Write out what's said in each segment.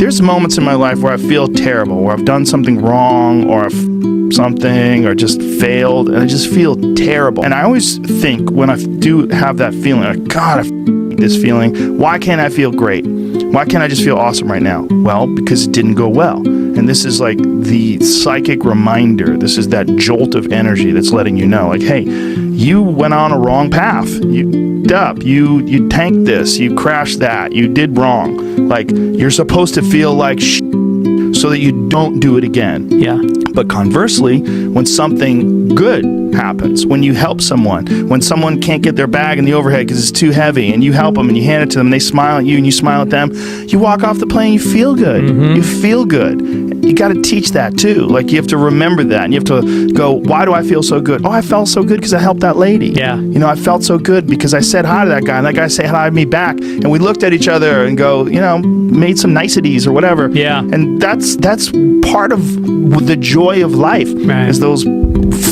There's moments in my life where I feel terrible, where I've done something wrong, or I've something, or just failed, and I just feel terrible. And I always think when I do have that feeling, like, God, this feeling, why can't I feel great? Why can't I just feel awesome right now? Well, because it didn't go well. And this is like the psychic reminder. This is that jolt of energy that's letting you know, like, hey, you went on a wrong path. You tanked this, you crashed that, you did wrong. Like, you're supposed to feel like so that you don't do it again. Yeah. But conversely, when something good happens, when you help someone, when someone can't get their bag in the overhead because it's too heavy, and you help them and you hand it to them and they smile at you and you smile at them, you walk off the plane, you feel good. Mm-hmm. You feel good. You got to teach that too. Like, you have to remember that, and you have to go, why do I feel so good? Oh, I felt so good because I helped that lady. Yeah. You know, I felt so good because I said hi to that guy, and that guy said hi to me back, and we looked at each other and go, you know, made some niceties or whatever. Yeah. And that's part of the joy of life, right, is those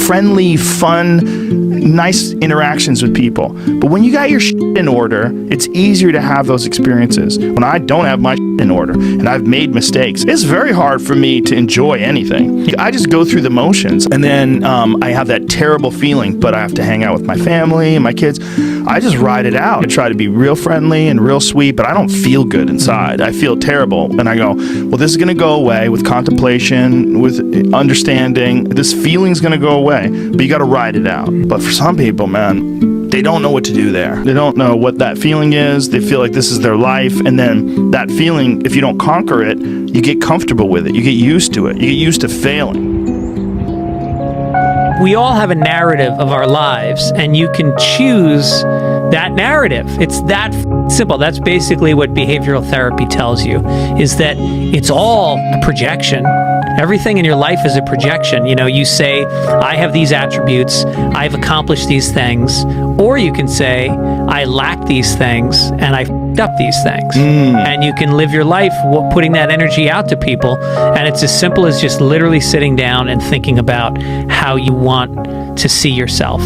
friendly, fun, nice interactions with people. But when you got your shit in order, it's easier to have those experiences. When I don't have my shit in order and I've made mistakes, it's very hard for me to enjoy anything. I just go through the motions, and then I have that terrible feeling, but I have to hang out with my family and my kids. I just ride it out. I try to be real friendly and real sweet, but I don't feel good inside. I feel terrible. And I go, well, this is going to go away with contemplation, with understanding. This feeling's going to go away, but you got to ride it out. But for some people, man, they don't know what to do there. They don't know what that feeling is. They feel like this is their life. And then that feeling, if you don't conquer it, you get comfortable with it. You get used to it. You get used to failing. We all have a narrative of our lives, and you can choose that narrative. It's that simple. That's basically what behavioral therapy tells you, is that it's all a projection. Everything in your life is a projection. You know, you say, I have these attributes, I've accomplished these things, or you can say, I lack these things, and I f***ed up these things. And you can live your life putting that energy out to people, and it's as simple as just literally sitting down and thinking about how you want to see yourself.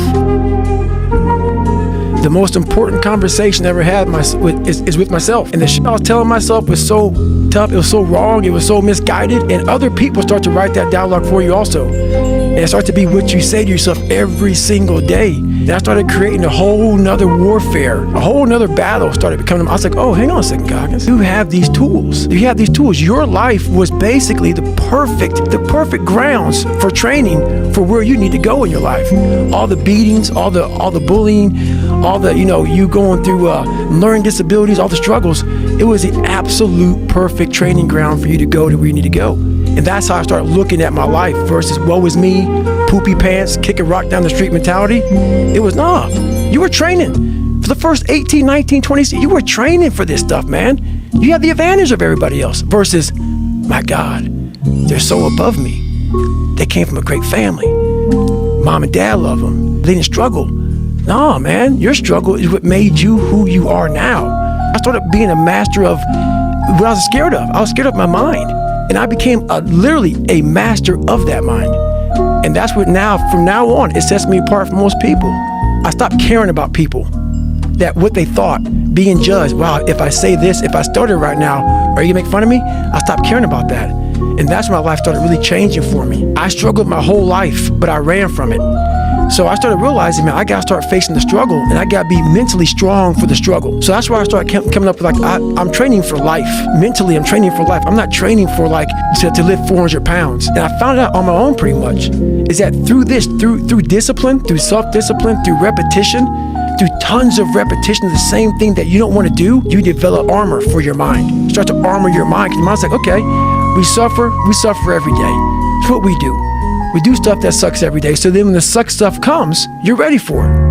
The most important conversation I ever had is with myself. And the shit I was telling myself was so tough, it was so wrong, it was so misguided. And other people start to write that dialogue for you also. And it starts to be what you say to yourself every single day. And I started creating a whole nother warfare, a whole nother battle started becoming. I was like, oh, hang on a second, Goggins. You have these tools. You have these tools. Your life was basically the perfect grounds for training for where you need to go in your life. All the beatings, all the bullying, all the, you going through learning disabilities, all the struggles. It was the absolute perfect training ground for you to go to where you need to go. And that's how I started looking at my life versus woe is me, poopy pants, kick a rock down the street mentality. It was, you were training. For the first 18, 19, 20, you were training for this stuff, man. You had the advantage of everybody else versus, my God, they're so above me. They came from a great family. Mom and dad love them. They didn't struggle. No, man, your struggle is what made you who you are now. I started being a master of what I was scared of. I was scared of my mind. And I became literally a master of that mind. And that's what from now on, it sets me apart from most people. I stopped caring about people, that what they thought, being judged. Wow, if I say this, if I started right now, are you gonna make fun of me? I stopped caring about that. And that's when my life started really changing for me. I struggled my whole life, but I ran from it. So I started realizing, man, I gotta start facing the struggle, and I gotta be mentally strong for the struggle. So that's why I started coming up with I'm training for life. Mentally, I'm training for life. I'm not training for to lift 400 pounds. And I found out on my own pretty much, is that through discipline, through self-discipline, through repetition, through tons of repetition of the same thing that you don't want to do, you develop armor for your mind. You start to armor your mind, because your mind's like, okay, we suffer every day. It's what we do. We do stuff that sucks every day, so then when the suck stuff comes, you're ready for it.